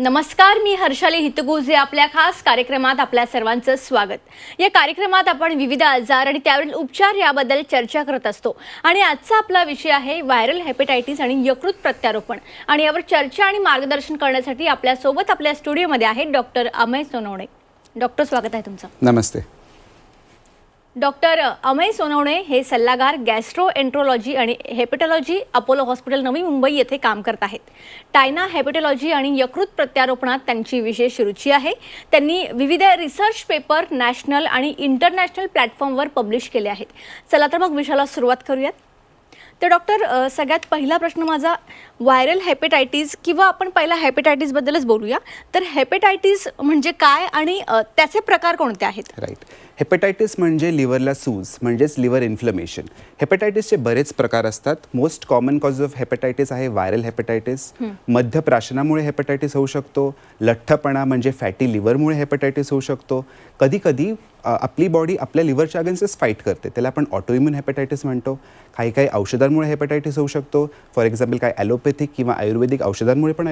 नमस्कार, मी हर्षाली हितगुजे आपल्या खास कार्यक्रमात आपल्या सर्वांचं स्वागत। या कार्यक्रमात आपण विविध आजार आणि त्यावरील उपचार याबद्दल चर्चा करत असतो आणि आजचा आपला विषय आहे व्हायरल हेपेटायटिस आणि यकृत प्रत्यारोपण। आणि यावर चर्चा आणि मार्गदर्शन करण्यासाठी आपल्या सोबत आपल्या स्टुडिओमध्ये आहेत डॉक्टर अमय सोनवणे। डॉक्टर, स्वागत आहे तुमचं। नमस्ते। डॉक्टर अमय सोनवणे हे सल्लागार गॅस्ट्रोएंट्रोलॉजी आणि हेपेटॉलॉजी अपोलो हॉस्पिटल नवी मुंबई येथे काम करत आहेत। टायना हेपेटॉलॉजी आणि यकृत प्रत्यारोपणात त्यांची विशेष रुची आहे। त्यांनी विविध रिसर्च पेपर नॅशनल आणि इंटरनॅशनल प्लॅटफॉर्मवर पब्लिश केले आहेत। चला तर मग विषयाला सुरुवात करूयात। तर डॉक्टर, सगळ्यात पहिला प्रश्न माझा व्हायरल हेपेटायटिस किंवा आपण पहिला हेपेटायटिस बद्दलच बोलूया। तर हेपेटायटिस म्हणजे काय आणि त्याचे प्रकार कोणते आहेत? राईट। हेपेटायटिस म्हणजे लिव्हरला सूज म्हणजेच लिव्हर इन्फ्लमेशन। हेपेटायटिसचे बरेच प्रकार असतात। Most common cause of hepatitis आहे व्हायरल हेपेटायटिस। मध्य प्राशनामुळे हेपेटायटिस होऊ शकतो। लठ्ठपणा म्हणजे फॅटी लिव्हरमुळे हेपेटायटिस होऊ शकतो। कधी कधी आपली बॉडी आपल्या लिव्हरच्या अगेन्स्ट फाईट करते, त्याला आपण ऑटोइम्युन हेपेटायटिस म्हणतो। काही काही औषधांमुळे हेपेटायटिस होऊ शकतो। फॉर एक्झाम्पल काही ॲलोपॅथिक किंवा आयुर्वेदिक औषधांमुळे पण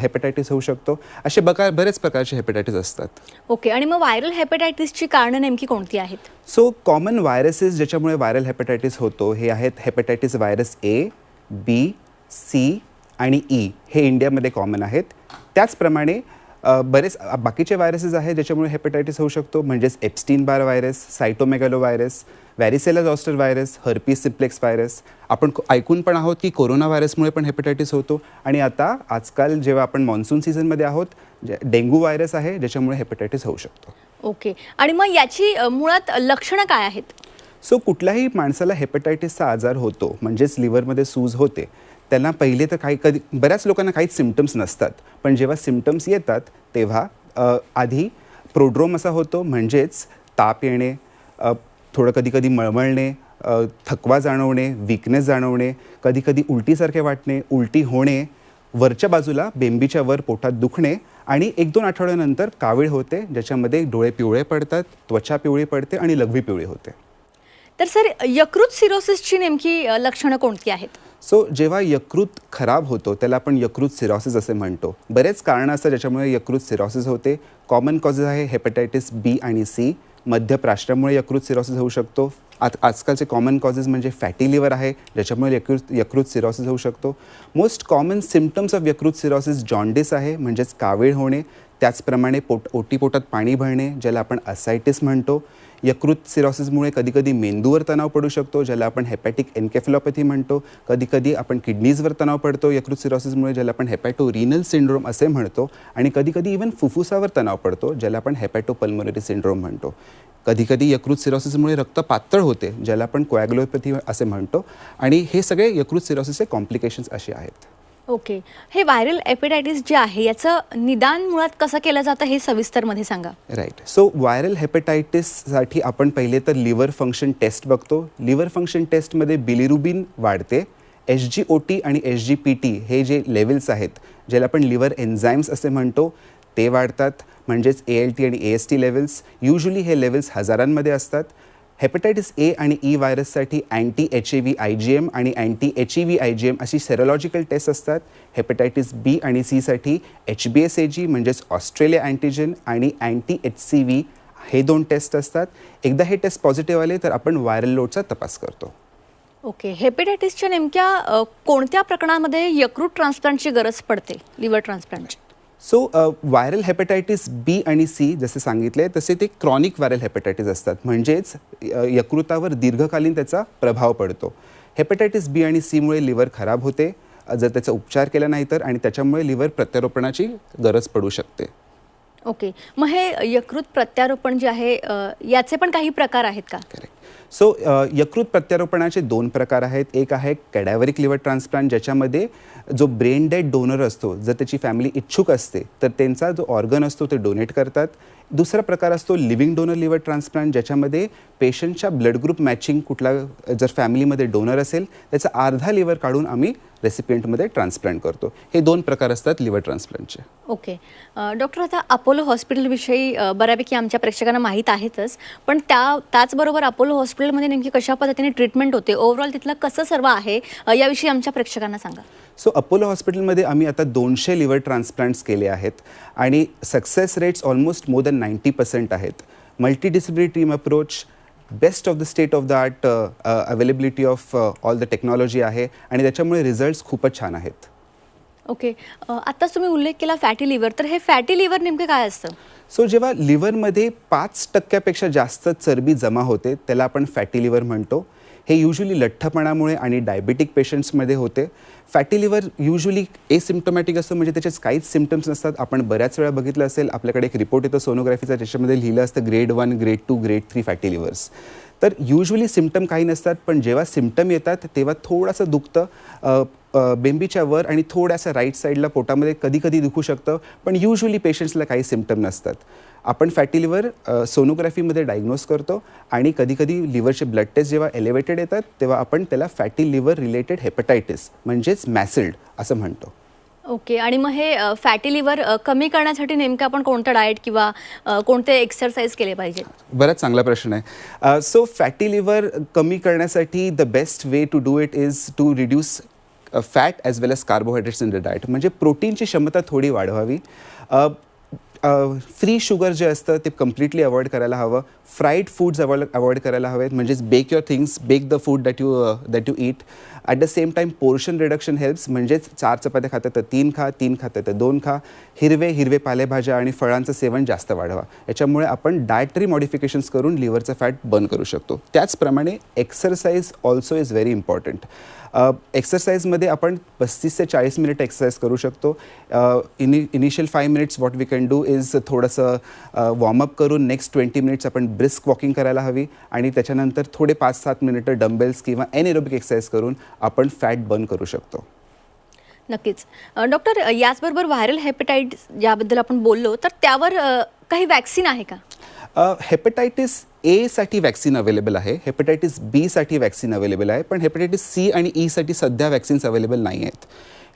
हेपेटायटिस होऊ शकतो। असे बरेच प्रकारचे हेपेटायटिस असतात। ओके, आणि मग व्हायरल हेपेटायटिसची कारणं नेमकी कोणती आहेत? सो कॉमन व्हायरसेस ज्याच्यामुळे व्हायरल हेपेटायटिस होतो हे आहेत हेपेटायटिस व्हायरस ए, बी, सी आणि ई। हे इंडियामध्ये कॉमन आहेत। त्याचप्रमाणे बरेच बाकीचे व्हायरसेस आहेत ज्याच्यामुळे हेपेटायटिस होऊ शकतो, म्हणजेच Epstein Barr virus, cytomegalo virus, varicella zoster virus, herpes simplex virus. आपण ऐकून पण आहोत की कोरोना व्हायरसमुळे पण हेपेटायटिस होतो। आणि आता आजकाल जेव्हा आपण मॉन्सून सीझनमध्ये आहोत, डेंग्यू व्हायरस आहे ज्याच्यामुळे हेपेटायटिस होऊ शकतो। ओके, आणि मग याची मुळात लक्षणं काय आहेत? सो कुठल्याही माणसाला हेपेटायटिसचा आजार होतो म्हणजेच लिव्हरमध्ये सूज होते, त्यांना पहिले तर कधी बऱ्याच लोकांना काहीच सिम्पटम्स नसतात, पण जेव्हा सिम्पटम्स येतात तेव्हा आधी प्रोड्रोम असा होतो, म्हणजेच ताप येणे, थोडं कधी कधी मळमळणे, थकवा जाणवणे, वीकनेस जाणवणे, कधी कधी उलटीसारखे वाटणे, उलटी होणे, वरच्या बाजूला बेंबीच्या वर पोटात दुखणे आणि 1-2 आठवड्यानंतर कावीळ होते ज्याच्यामध्ये डोळे पिवळे पडतात, त्वचा पिवळी पडते आणि लघवी पिवळी होते। तर सर, यकृत सिरोसिसची नेमकी लक्षणं कोणती आहेत? सो जेव्हा यकृत खराब होतो त्याला आपण यकृत सिरोसिस असे म्हणतो। बरेच कारणं असतात ज्याच्यामुळे यकृत सिरोसिस होते। कॉमन कॉजेस आहे हेपेटायटिस बी आणि सी। मध्य प्राशनामुळे यकृत सिरोसिस होऊ शकतो। आजकालचे कॉमन कॉजेस म्हणजे फॅटी लिव्हर आहे ज्याच्यामुळे यकृत सिरोसिस होऊ शकतो। मोस्ट कॉमन सिम्पटम्स ऑफ यकृत सिरोसिस जॉन्डिस आहे, म्हणजेच कावीळ होणे, त्याचप्रमाणे ओटीपोटात पाणी भरणे ज्याला आपण असायटिस म्हणतो। यकृत सिरोसिसमुळे कधीकधी मेंदूवर तणाव पडू शकतो ज्याला आपण हेपॅटिक एन्केफेलोपॅथी म्हणतो। कधीकधी आपण किडनीजवर तणाव पडतो यकृत सिरोसिसमुळे ज्याला आपण हेपॅटोरिनल सिंड्रोम असे म्हणतो। आणि कधीकधी इव्हन फुफ्फुसावर तणाव पडतो ज्याला आपण हेपॅटोपल्मोनरी सिंड्रोम म्हणतो। कधीकधी यकृत सिरोसिसमुळे रक्त पातळ होते ज्याला आपण कोॲग्युलोपॅथी असे म्हणतो। आणि हे सगळे यकृत सिरोसिसचे कॉम्प्लिकेशन्स असे आहेत। ओके, हे व्हायरल हेपेटायटिस जे आहे याचं निदान मुळात कसं केलं जातं हे सविस्तरमध्ये सांगा। राईट। सो व्हायरल हेपेटायटिससाठी आपण पहिले तर लिव्हर फंक्शन टेस्ट बघतो। लिव्हर फंक्शन टेस्टमध्ये बिलिरुबिन वाढते, SGOT आणि SGPT हे जे लेवल्स आहेत ज्याला आपण लिव्हर एन्झाईम्स असे म्हणतो ते वाढतात, म्हणजेच ALT आणि AST लेवल्स। युजली हे लेवल्स हजारांमध्ये असतात। हेपेटायटिस ए आणि ई व्हायरससाठी अँटी HAV IgM आणि अँटी HEV IgM अशी सेरोलॉजिकल टेस्ट असतात। हेपेटायटिस बी आणि सीसाठी HBsAg म्हणजेच ऑस्ट्रेलिया अँटीजन आणि अँटी HCV हे 2 टेस्ट असतात। एकदा हे टेस्ट पॉझिटिव्ह आले तर आपण व्हायरल लोडचा तपास करतो। ओके, हेपेटायटिसच्या नेमक्या कोणत्या प्रकरणामध्ये यकृत ट्रान्सप्लांटची गरज पडते, लिव्हर ट्रान्सप्लांटची? सो व्हायरल हेपेटायटिस बी आणि सी जसे सांगितले तसे ते क्रॉनिक व्हायरल हेपेटायटिस असतात, म्हणजेच यकृतावर दीर्घकालीन त्याचा प्रभाव पडतो। हेपेटायटिस बी आणि सीमुळे लिव्हर खराब होते जर त्याचा उपचार केला नाही तर, आणि त्याच्यामुळे लिव्हर प्रत्यारोपणाची गरज पडू शकते। ओके, मग हे यकृत प्रत्यारोपण जे आहे याचे पण काही प्रकार आहेत का? करेक्ट। सो यकृत प्रत्यारोपणाचे 2 प्रकार आहेत। एक आहे कॅडॅव्हरिक लिव्हर ट्रान्सप्लांट ज्याच्यामध्ये जो ब्रेन डेड डोनर असतो, जर त्याची फॅमिली इच्छुक असते तर त्यांचा जो ऑर्गन असतो ते डोनेट करतात। दुसरा प्रकार असतो लिव्हिंग डोनर लिव्हर ट्रान्सप्लांट ज्याच्यामध्ये पेशंटच्या ब्लड ग्रुप मॅचिंग कुठला जर फॅमिलीमध्ये डोनर असेल त्याचा अर्धा लिव्हर काढून आम्ही रेसिपियंटमध्ये ट्रान्सप्लांट करतो। हे 2 प्रकार असतात लिव्हर ट्रान्सप्लांटचे। ओके डॉक्टर, आता अपोलो हॉस्पिटलविषयी बऱ्यापैकी आमच्या प्रेक्षकांना माहीत आहेतच, पण त्याचबरोबर अपोलो हॉस्पिटलमध्ये नेमकी कशा पद्धतीने ट्रीटमेंट होते, ओव्हरऑल तिथलं कसं सर्व आहे, याविषयी आमच्या प्रेक्षकांना सांगा. सो अपोलो हॉस्पिटलमध्ये आम्ही आता 200 लिव्हर ट्रान्सप्लांट्स केले आहेत आणि success rates almost more than 90% आहेत. Multidisciplinary team approach, best of the state of the art availability of all the technology आहे आणि त्याच्यामुळे रिझल्ट्स खूपच छान आहेत. ओके, आत्ताच तुम्ही उल्लेख केला फॅटी लिव्हर, तर हे फॅटी लिव्हर नेमकं काय असतं? सो जेव्हा लिव्हरमध्ये 5% जस्त चरबी जमा होते त्याला आपण फॅटी लिव्हर म्हणतो. हे युजली लठ्ठपणामुळे आणि डायबिटिक पेशंट्समध्ये होते. फॅटी लिव्हर युजली एसिम्प्टोमॅटिक असतो, म्हणजे त्याचे काहीच सिम्पटम्स नसतात. आपण बऱ्याच वेळा बघितलं असेल, आपल्याकडे एक रिपोर्ट येतो सोनोग्राफीचा, त्याच्यामध्ये लिहिलं असतं grade 1, grade 2, grade 3 fatty livers. तर युजली सिम्पटम काही नसतात, पण जेव्हा सिम्पटम येतात तेव्हा थोडंसं दुखतं बेंबीच्या वर आणि थोड्याशा राईट साईडला पोटामध्ये कधी कधी दुखू शकतं, पण युजली पेशंट्सला काही सिम्पटम नसतात. आपण फॅटी लिव्हर सोनोग्राफीमध्ये डायग्नोज करतो आणि कधी कधी लिव्हरचे ब्लड टेस्ट जेव्हा एलिव्हेटेड येतात तेव्हा आपण त्याला फॅटी लिव्हर रिलेटेड हेपटायटिस म्हणजेच मॅसिल्ड असं म्हणतो. ओके, आणि मग हे फॅटी लिव्हर कमी करण्यासाठी नेमकं आपण कोणतं डाएट किंवा कोणते एक्सरसाइज केले पाहिजे? बराच चांगला प्रश्न आहे. सो फॅटी लिव्हर कमी करण्यासाठी the best way to do it is to reduce fat as well as carbohydrates in the diet. म्हणजे प्रोटीनची क्षमता थोडी वाढवावी. फ्री शुगर जे असतं ते कम्प्लिटली अवॉइड करायला हवं. फ्राईड फूड्स अवॉइड करायला हवेत, म्हणजेच bake your things, bake the food that you eat. At the same time portion reduction helps, म्हणजेच 4 चपात्या खातात तर 3 खा, 3 खातात तर 2 खा. हिरवे पालेभाज्या आणि फळांचं सेवन जास्त वाढवा. याच्यामुळे आपण डायटरी मॉडिफिकेशन्स करून लिव्हरचं फॅट बर्न करू शकतो. त्याचप्रमाणे exercise also is very important. एक्सरसाइजमध्ये आपण 35 ते 40 मिनिट एक्सरसाइज करू शकतो. Initial 5 minutes what we can do is थोडंसं वॉर्मअप करून नेक्स्ट 20 मिनिट्स आपण ब्रिस्क वॉकिंग करायला हवी आणि त्याच्यानंतर थोडे 5-7 मिनिटं डंबेल्स किंवा एनएरोबिक एक्सरसाइज करून आपण फॅट बर्न करू शकतो. नक्कीच. डॉक्टर, याचबरोबर व्हायरल हेपेटाइटिस ज्याबद्दल आपण बोललो, तर त्यावर काही वॅक्सिन आहे का? हेपेटायटिस ए साठी वॅक्सिन अवेलेबल आहे, हेपेटायटिस बी साठी वॅक्सिन अवेलेबल आहे, पण हेपेटायटिस सी आणि ई साठी सध्या वॅक्सिन्स अवेलेबल नाही आहेत.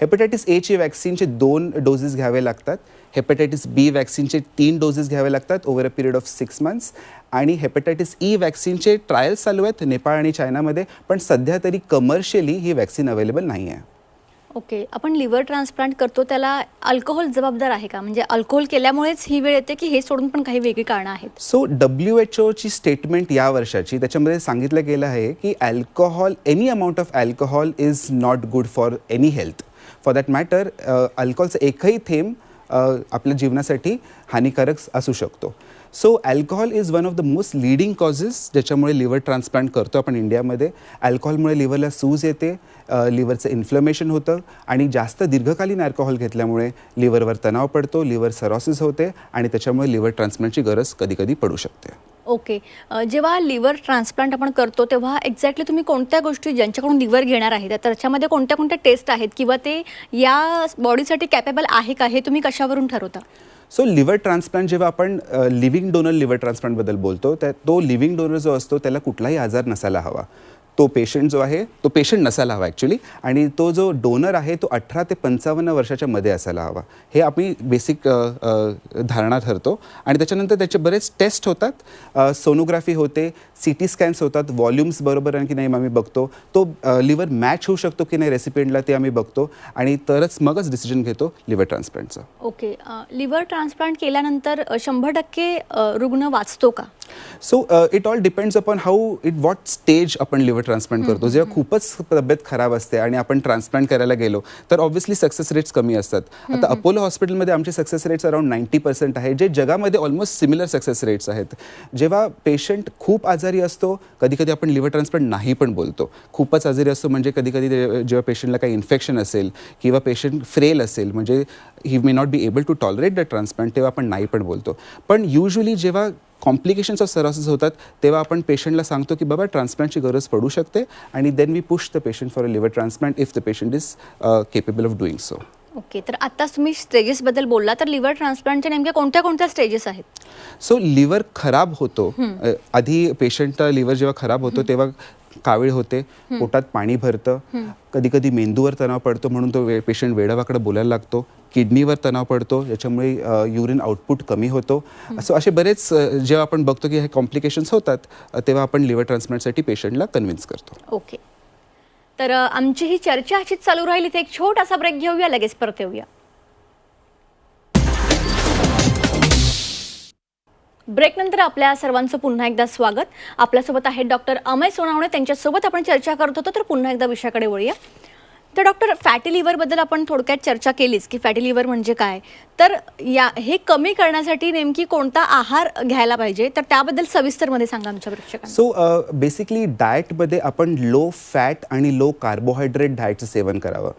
हेपेटायटिस एची वॅक्सिनचे 2 डोसेस घ्यावे लागतात. हेपेटायटिस बी वॅक्सिनचे 3 डोसेस घ्यावे लागतात over a period of 6 months. आणि हेपेटायटिस ई वॅक्सिनचे ट्रायल्स चालू आहेत नेपाळ आणि चायनामध्ये, पण सध्या तरी कमर्शियली ही वॅक्सिन अवेलेबल नाही आहे. ओके, आपण लिव्हर ट्रान्सप्लांट करतो त्याला अल्कोहोल जबाबदार आहे का? म्हणजे अल्कोहोल केल्यामुळेच ही वेळ येते की हे सोडून पण काही वेगळी कारणं आहेत? सो WHO ची स्टेटमेंट या वर्षाची त्याच्यामध्ये सांगितलं गेलं आहे की alcohol, any amount of alcohol is not good for any health. For that matter अल्कोहोलचा एकही थेंब आपल्या जीवनासाठी हानिकारक असू शकतो. So alcohol is one of the most leading causes ज्याच्यामुळे लिव्हर ट्रान्सप्लांट करतो आपण इंडियामध्ये. अल्कोहोलमुळे लिव्हरला सूज येते, लिव्हरचं इन्फ्लमेशन होतं आणि जास्त दीर्घकालीन अल्कोहोल घेतल्यामुळे लिव्हरवर तणाव पडतो, लिव्हर सरोसिस होते आणि त्याच्यामुळे लिव्हर ट्रान्सप्लांटची गरज कधी पडू शकते. ओके, जेव्हा लिव्हर ट्रान्सप्लांट आपण करतो तेव्हा एक्झॅक्टली तुम्ही कोणत्या गोष्टी ज्यांच्याकडून लिव्हर घेणार आहे तर त्याच्यामध्ये कोणत्या कोणत्या टेस्ट आहेत किंवा ते या बॉडीसाठी कॅपेबल आहे का, हे तुम्ही कशावरून ठरवता? सो लिव्हर ट्रान्सप्लांट जेव्हा आपण लिव्हिंग डोनर लिव्हर ट्रान्सप्लांटबद्दल बोलतो, तर तो लिव्हिंग डोनर जो असतो त्याला कुठलाही आजार नसायला हवा. तो पेशंट जो आहे तो पेशंट नसायला हवा ॲक्च्युली, आणि तो जो डोनर आहे तो 18 ते 55 वर्षाच्या मध्ये असायला हवा. हे आपली बेसिक धारणा ठरतो. आणि त्याच्यानंतर त्याचे बरेच टेस्ट होतात, सोनोग्राफी होते, CT स्कॅन्स होतात, व्हॉल्यूम्स बरोबर आहे की नाही आम्ही बघतो, तो लिव्हर मॅच होऊ शकतो की नाही रेसिपियंटला ते आम्ही बघतो आणि तरच मगच डिसिजन घेतो लिव्हर ट्रान्सप्लांटचं. ओके, लिव्हर ट्रान्सप्लांट केल्यानंतर 100% रुग्ण वाचतो का? So it all depends upon what stage आपण लिव्हर ट्रान्सप्लांट करतो. जेव्हा खूपच तब्येत खराब असते आणि आपण ट्रान्सप्लांट करायला गेलो तर ऑब्व्हियसली सक्सेस रेट्स कमी असतात. आता अपोलो हॉस्पिटलमध्ये आमचे सक्सेस रेट्स अराउंड 90% आहे, जे जगामध्ये ऑलमोस्ट सिमिलर सक्सेस रेट्स आहेत. जेव्हा पेशंट खूप आजारी असतो, कधी आपण लिव्हर ट्रान्सप्लांट नाही पण बोलतो. खूपच आजारी असतो म्हणजे कधी जेव्हा पेशंटला काही इन्फेक्शन असेल किंवा पेशंट फ्रेल असेल, म्हणजे he may not be able to tolerate the transplant, तेव्हा आपण नाही पण बोलतो. पण युजली जेव्हा कॉम्प्लिकेशन्स ऑफ सरोसिस होतात तेव्हा आपण पेशंटला सांगतो की बाबा ट्रान्सप्लांटची गरज पडू शकते आणि then we push the patient for a liver transplant if the patient is capable of doing so. Okay, तर आत्ताच तुम्ही स्टेजेसबद्दल बोलला, तर लिव्हर ट्रान्सप्लांटच्या नेमक्या कोणत्या स्टेजेस आहेत? सो लिव्हर खराब होतो, आधी पेशंट लिव्हर जेव्हा खराब होतो तेव्हा कावीळ होते, पोटात पाणी भरतं, कधी कधी मेंदूवर तणाव पडतो म्हणून तो पेशंट वेडावाकडं बोलायला लागतो, किडनीवर तणाव पडतो ज्याच्यामुळे युरिन आउटपुट कमी होतो. असे बरेच जेव्हा आपण बघतो की हे कॉम्प्लिकेशन्स होतात तेव्हा आपण लिव्हर ट्रान्सप्लांटसाठी पेशंटला कन्व्हिन्स करतो. ओके, तर आमची ही चर्चा अशीच चालू राहील. इथे एक छोटासा ब्रेक घेऊया, लगेच परत येऊया. ब्रेकनंतर आपल्या सर्वांचं पुन्हा एकदा स्वागत. आपल्यासोबत आहेत डॉक्टर अमय सोनावणे. त्यांच्यासोबत आपण चर्चा करत होतो, तर पुन्हा एकदा विषयाकडे वळूया. तर डॉक्टर, फॅटी लिव्हरबद्दल आपण थोडक्यात चर्चा केलीच की फॅटी लिव्हर म्हणजे काय, तर हे कमी करण्यासाठी नेमकी कोणता आहार घ्यायला पाहिजे, तर त्याबद्दल सविस्तरमध्ये सांगा आमच्या प्रेक्षकांना. सो बेसिकली डाएटमध्ये आपण लो फॅट आणि लो कार्बोहायड्रेट डाएटचं सेवन करावं.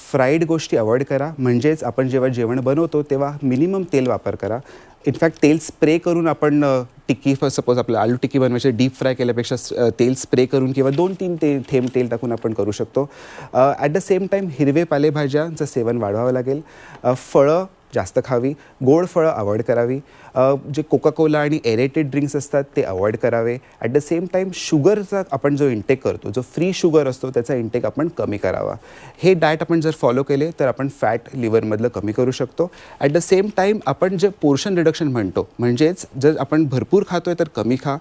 फ्राईड गोष्टी अवॉइड करा, म्हणजेच आपण जेव्हा जेवण बनवतो तेव्हा मिनिमम तेल वापर करा. इनफॅक्ट तेल स्प्रे करून आपण टिक्की, सपोज आपलं आलू टिक्की बनवायची, डीप फ्राय केल्यापेक्षा तेल स्प्रे करून किंवा 2-3 थेंब तेल टाकून आपण करू शकतो. ॲट द सेम टाईम हिरवे पालेभाज्यांचं सेवन वाढवावं लागेल. फळं जास्त खावी, गोड फळं अवॉइड करावी. जे कोका कोला आणि एरेटेड ड्रिंक्स असतात ते अवॉइड करावे. ॲट द सेम टाईम शुगरचा आपण जो इंटेक करतो, जो फ्री शुगर असतो त्याचा इंटेक आपण कमी करावा. हे डाएट आपण जर फॉलो केले तर आपण फॅट लिव्हरमधलं कमी करू शकतो. ॲट द सेम टाईम आपण जे पोर्शन रिडक्शन म्हणतो, म्हणजेच जर आपण भरपूर खातोय तर कमी खा.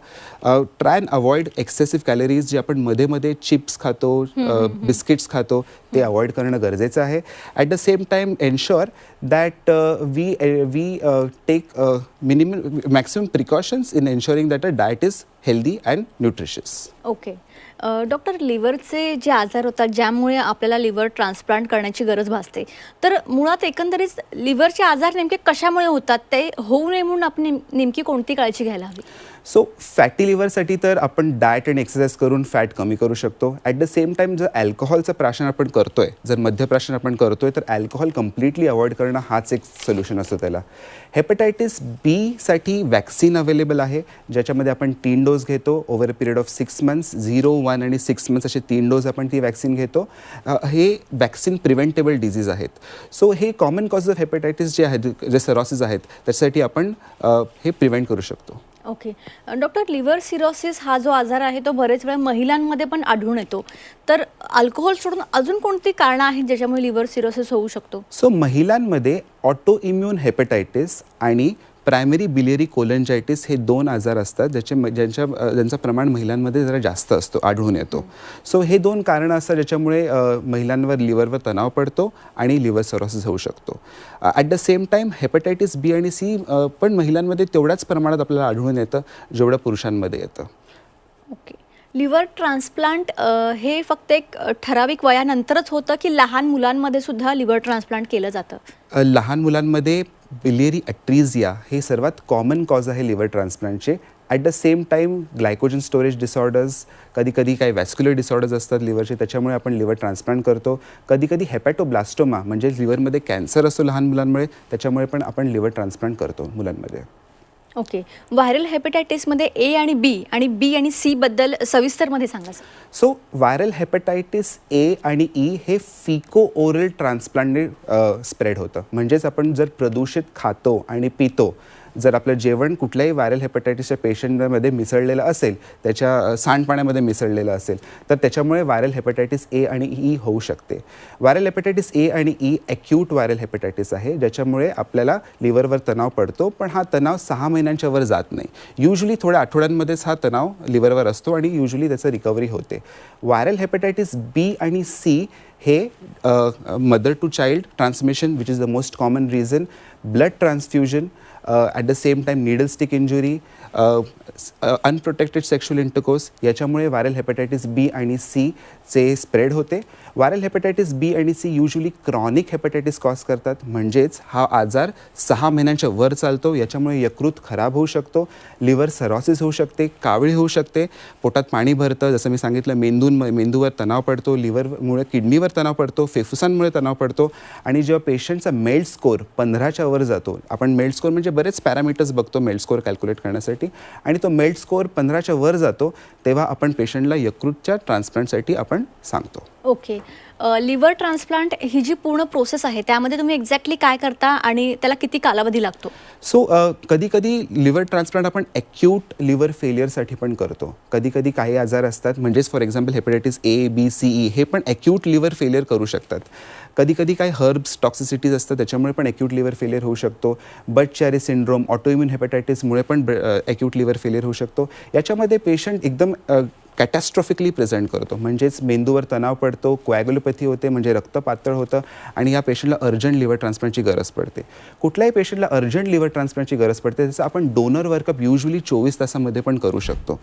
Try and avoid excessive calories. जे आपण मध्ये मध्ये चिप्स खातो, बिस्किट्स खातो, ते अवॉइड करणं गरजेचं आहे. At the same time ensure that we take maximum precautions in ensuring that a diet is healthy and nutritious. Okay, doctor, लिव्हरचे जे आजार होतात ज्यामुळे आपल्याला लिव्हर ट्रान्सप्लांट करण्याची गरज भासते, तर मुळात एकंदरीत लिव्हरचे आजार नेमके कशामुळे होतात, ते होऊ नये म्हणून आपण नेमकी कोणती काळजी घ्यायला हवी? सो फॅटी लिव्हरसाठी तर आपण डाएट आणि एक्सरसाइज करून फॅट कमी करू शकतो. ॲट द सेम टाईम जर अल्कोहोलचं प्राशन आपण करतोय, जर मद्यप्राशन आपण करतोय, तर अल्कोहोल कम्प्लिटली अवॉइड करणं हाच एक सोल्युशन असतो त्याला. हेपॅटायटिस बीसाठी वॅक्सिन अवेलेबल आहे, ज्याच्यामध्ये आपण 3 डोस घेतो over a period of 6 months. 0, 1 आणि 6 मंथ्स असे 3 डोस आपण ती वॅक्सिन घेतो. हे वॅक्सिन प्रिव्हेंटेबल डिझीज आहेत. सो हे कॉमन कॉज ऑफ हेपॅटायटिस जे आहेत, जे सिरोसिस आहेत, त्यासाठी आपण हे प्रिव्हेंट करू शकतो. ओके, डॉक्टर, लिव्हर सिरोसिस हा जो आजार आहे तो बरेच वेळा महिलांमध्ये पण आढळून येतो, तर अल्कोहोल सोडून अजून कोणती कारणं आहेत ज्याच्यामुळे लिव्हर सिरोसिस होऊ शकतो? सो महिलांमध्ये ऑटो इम्युन हेपॅटायटिस आणि प्रायमरी बिलियरी कोलंजायटिस हे 2 आजार असतात ज्यांचं प्रमाण महिलांमध्ये जरा जास्त असतो, आढळून येतो. सो हे 2 कारणं असतात ज्याच्यामुळे महिलांवर लिव्हरवर तणाव पडतो आणि लिव्हर सिरोसिस होऊ शकतो. At the same time hepatitis B आणि सी पण महिलांमध्ये तेवढ्याच प्रमाणात आपल्याला आढळून येतं जेवढं पुरुषांमध्ये येतं. ओके, लिव्हर ट्रान्सप्लांट हे फक्त एक ठराविक वयानंतरच होतं की लहान मुलांमध्ये सुद्धा लिव्हर ट्रान्सप्लांट केलं जातं? लहान मुलांमध्ये बिलियरी ॲट्रिझिया हे सर्वात कॉमन कॉज आहे लिव्हर ट्रान्सप्लांटचे. At the same time glycogen storage disorders, कधी कधी काही वॅस्क्युलर डिसऑर्डर्स असतात लिव्हरचे, त्याच्यामुळे आपण लिव्हर ट्रान्सप्लांट करतो. कधी कधी हेपॅटोब्लास्टोमा म्हणजे लिव्हरमध्ये कॅन्सर असतो लहान मुलांमुळे, त्याच्यामुळे पण आपण लिव्हर ट्रान्सप्लांट करतो मुलांमध्ये. ओके, व्हायरल हेपॅटायटिसमध्ये ए आणि बी आणि सी बद्दल सविस्तरमध्ये सांगा. सो व्हायरल हेपॅटायटिस ए आणि ई हे फिको ओरल ट्रान्सप्लांटने स्प्रेड होतं. म्हणजेच आपण जर प्रदूषित खातो आणि पितो, जर आपलं जेवण कुठल्याही व्हायरल हेपॅटायटिसच्या पेशंटमध्ये मिसळलेलं असेल, त्याच्या सांडपाण्यामध्ये मिसळलेलं असेल, तर त्याच्यामुळे व्हायरल हेपॅटायटिस ए आणि ई होऊ शकते. व्हायरल हेपॅटायटिस ए आणि ई ॲक्यूट व्हायरल हेपॅटायटिस आहे, ज्याच्यामुळे आपल्याला लिव्हरवर तणाव पडतो, पण हा तणाव 6 महिन्यांच्या वर जात नाही. युजली थोड्या आठवड्यांमध्येच हा तणाव लिव्हरवर असतो आणि युजली त्याचं रिकव्हरी होते. व्हायरल हेपॅटायटिस बी आणि सी हे mother to child transmission which is the most common reason, blood transfusion, at the same time needle stick injury, unprotected sexual intercourse, याच्यामुळे व्हायरल हेपॅटायटिस बी आणि सीचे spread होते. Viral hepatitis B आणि C usually chronic hepatitis cause करतात, म्हणजेच हा आजार 6 महिन्यांच्या वर चालतो. याच्यामुळे यकृत खराब होऊ शकतो, लिव्हर सिरोसिस होऊ शकते, कावीळ होऊ शकते, पोटात पाणी भरतं, जसं मी सांगितलं, मेंदूवर तणाव पडतो, लिव्हरमुळे किडनीवर तणाव पडतो, फुफ्फुसांमुळे तणाव पडतो. आणि जेव्हा पेशंटचा मेल्ट स्कोर 15च्या वर जातो, आपण मेल्ट स्कोर म्हणजे बरेच पॅरामीटर्स बघतो मेल्ट स्कोर कॅल्क्युलेट करण्यासाठी, आणि तो मेल्ट स्कोर 15च्या वर जातो, तेव्हा आपण पेशंटला यकृतच्या ट्रान्सप्लांटसाठी आपण सांगतो. ओके, लिव्हर ट्रान्सप्लांट ही जी पूर्ण प्रोसेस आहे त्यामध्ये तुम्ही एक्झॅक्टली काय करता आणि त्याला किती कालावधी लागतो? सो कधी कधी लिव्हर ट्रान्सप्लांट आपण ॲक्यूट लिव्हर फेलियरसाठी पण करतो. कधी कधी काही आजार असतात, म्हणजेच for example hepatitis A B C E हे पण ॲक्यूट लिव्हर फेलियर करू शकतात. कधी कधी काही हर्ब्स टॉक्सिसिटीज असतात त्याच्यामुळे पण ॲक्यूट लिव्हर फेलियर होऊ शकतो. बट-चॅरी सिंड्रोम, ऑटोइम्युन हेपॅटायटिसमुळे पण ॲक्यूट लिव्हर फेलियर होऊ शकतो. याच्यामध्ये पेशंट एकदम कॅटॅस्ट्रॉफिकली प्रेझेंट करतो, म्हणजेच मेंदूवर तणाव पडतो, कोॲग्युलोपॅथी होते म्हणजे रक्त पातळ होतं आणि या पेशंटला अर्जंट लिव्हर ट्रान्सप्लांटची गरज पडते. कुठल्याही पेशंटला अर्जंट लिव्हर ट्रान्सप्लांटची गरज पडते त्याचं आपण डोनर वर्कअप युजली 24 तासामध्ये पण करू शकतो.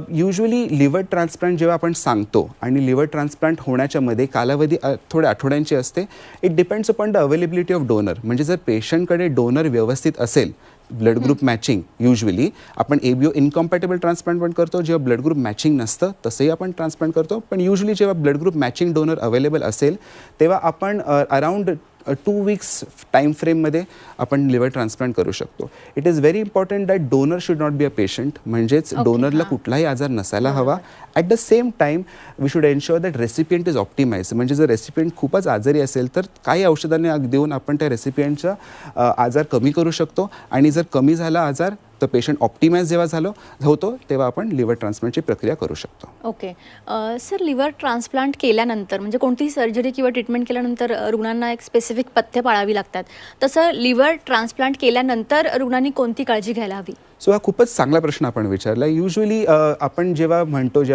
युजली लिव्हर ट्रान्सप्लांट जेव्हा आपण सांगतो आणि लिव्हर ट्रान्सप्लांट होण्याच्या मध्ये कालावधी थोड्या आठवड्यांची असते. It depends upon the availability of donor. म्हणजे जर पेशंटकडे डोनर व्यवस्थित असेल, ब्लड ग्रुप मॅचिंग, युजली आपण एबीओ इनकॉम्पॅटेबल ट्रान्सप्लांट पण करतो. जेव्हा ब्लड ग्रुप मॅचिंग नसतं तसंही आपण ट्रान्सप्लांट करतो. पण युजली जेव्हा blood group matching donor available असेल तेव्हा आपण अराउंड 2 weeks टाईम फ्रेममध्ये आपण लिव्हर ट्रान्सप्लांट करू शकतो. It is very important that donor should not be a patient, म्हणजेच डोनरला कुठलाही आजार नसायला हवा. At the same time we should ensure that recipient is optimise. म्हणजे जर रेसिपियंट खूपच आजारी असेल तर काही औषधांनी देऊन आपण त्या रेसिपियंटचा आजार कमी करू शकतो आणि जर कमी झाला आजार तर पेशंट ऑप्टिमाइज जेव्हा होतो तेव्हा आपण लिव्हर ट्रान्सप्लांटची प्रक्रिया करू शकतो. ओके सर, लिव्हर ट्रान्सप्लांट केल्यानंतर म्हणजे कोणतीही सर्जरी किंवा ट्रीटमेंट केल्यानंतर रुग्णांना एक स्पेसिफिक पथ्य पाळावी लागतात. तसं लिव्हर ट्रान्सप्लांट केल्यानंतर रुग्णांनी कोणती काळजी घ्यायला हवी? सो हा खूपच चांगला प्रश्न आपण विचारला. युजली आपण जेव्हा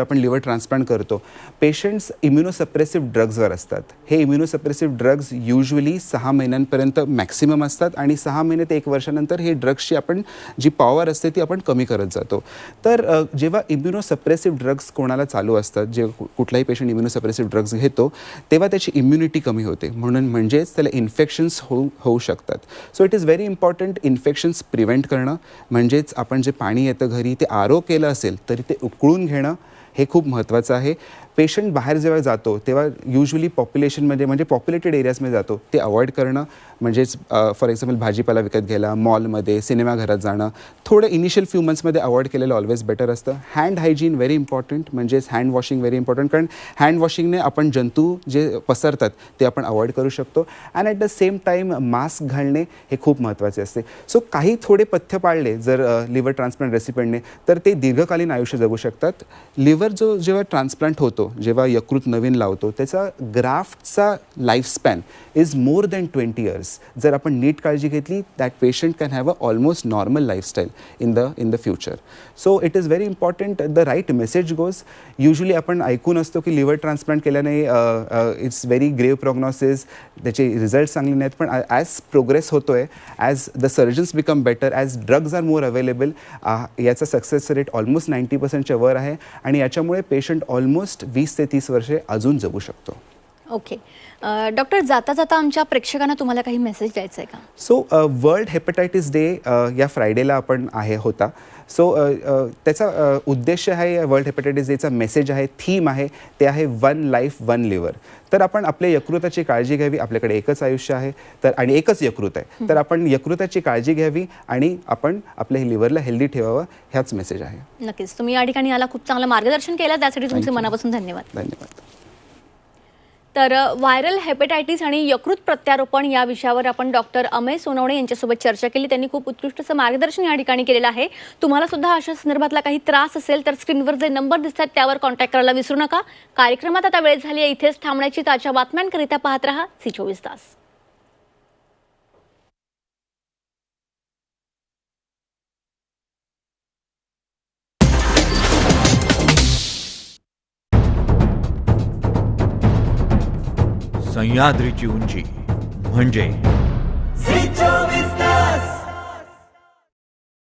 आपण लिव्हर ट्रान्सप्लांट करतो पेशंट्स इम्युनोसप्रेसिव्ह ड्रग्जवर असतात. हे इम्युनोसप्रेसिव्ह ड्रग्ज युजली 6 महिन्यांपर्यंत मॅक्सिमम असतात आणि 6 महिने ते 1 वर्षानंतर हे ड्रग्सची आपण जी पॉवर असते ती आपण कमी करत जातो. तर जेव्हा इम्युनोसप्रेसिव्ह ड्रग्स कोणाला चालू असतात, जे कुठलाही पेशंट इम्युनोसप्रेसिव्ह ड्रग्स घेतो तेव्हा त्याची इम्युनिटी कमी होते, म्हणजेच त्याला इन्फेक्शन्स होऊ शकतात. So it is very important infections prevent करणं. म्हणजेच आपण जे पाणी येतं घरी ते आरो केलं असेल तरी ते उकळून घेणं हे खूप महत्त्वाचं आहे. पेशंट बाहेर जेव्हा जातो तेव्हा युजली पॉप्युलेशनमध्ये म्हणजे पॉप्युलेटेड एरियाजमध्ये जातो ते अवॉइड करणं. म्हणजेच फॉर एक्झाम्पल भाजीपाला विकत घ्यायला, मॉलमध्ये, सिनेमाघरात जाणं थोडं इनिशियल फ्यू मंथ्समध्ये अवॉइड केलेलं ऑलवेज बेटर असतं. हँड हायजीन व्हेरी इम्पॉर्टंट, म्हणजेच हँड वॉशिंग व्हेरी इम्पॉर्टंट, कारण हँड वॉशिंगने आपण जंतू जे पसरतात ते आपण अवॉइड करू शकतो. And at the same time mask घालणे हे खूप महत्त्वाचे असते. सो काही थोडे पथ्य पाळले जर लिव्हर ट्रान्सप्लांट रेसिपियंटने तर ते दीर्घकालीन आयुष्य जगू शकतात. लिव्हर जेव्हा ट्रान्सप्लांट होतो, जेव्हा यकृत नवीन लावतो त्याचा ग्राफ्टचा lifespan is more than 20 years. जर आपण नीट काळजी घेतली that patient can have a almost normal lifestyle in the future. So it is very important the right message goes. Usually आपण ऐकून असतो की लिव्हर ट्रान्सप्लांट केल्याने इट्स व्हेरी ग्रेव प्रॉग्नॉसिस, त्याचे रिझल्ट चांगले नाहीत. पण ॲज प्रोग्रेस होतो आहे, as the surgeons become better, as drugs are more available, याचा सक्सेस रेट ऑलमोस्ट 90% वर आहे आणि याच्यामुळे पेशंट ऑलमोस्ट 20 ते 30 वर्षे अजून जगू शकतो. ओके डॉक्टर, जाता जाता आमच्या प्रेक्षकांना तुम्हाला काही मेसेज द्यायचा आहे का? सो वर्ल्ड हेपॅटायटिस डे या फ्रायडेला आपण होता. सो त्याचा उद्देश आहे, वर्ल्ड हेपॅटायटिस डेचा मेसेज आहे, थीम आहे, ते आहे 1 life 1 liver. तर आपण आपल्या यकृताची काळजी घ्यावी. आपल्याकडे एकच आयुष्य आहे तर आणि एकच यकृत आहे, तर आपण यकृताची काळजी घ्यावी आणि आपण आपल्या लिव्हरला हेल्दी ठेवावं, ह्याच मेसेज आहे. नक्कीच, तुम्ही या ठिकाणी याला खूप चांगलं मार्गदर्शन केलं, त्यासाठी तुमचे मनापासून धन्यवाद. धन्यवाद. तर व्हायरल हेपेटायटिस आणि यकृत प्रत्यारोपण या विषयावर आपण डॉक्टर अमेय सोनवणे यांच्यासोबत चर्चा केली. त्यांनी खूप उत्कृष्ट असं मार्गदर्शन या ठिकाणी केलेलं आहे. तुम्हाला सुद्धा अशा संदर्भातला काही त्रास असेल तर स्क्रीनवर जे नंबर दिसतात त्यावर कॉन्टॅक्ट करायला विसरू नका. कार्यक्रमात आता वेळ झाली आहे इथेच थांबण्याची. ताज्या बातम्यांकरिता पाहत रहा C24 तास. सह्याद्रीची उंची म्हणजे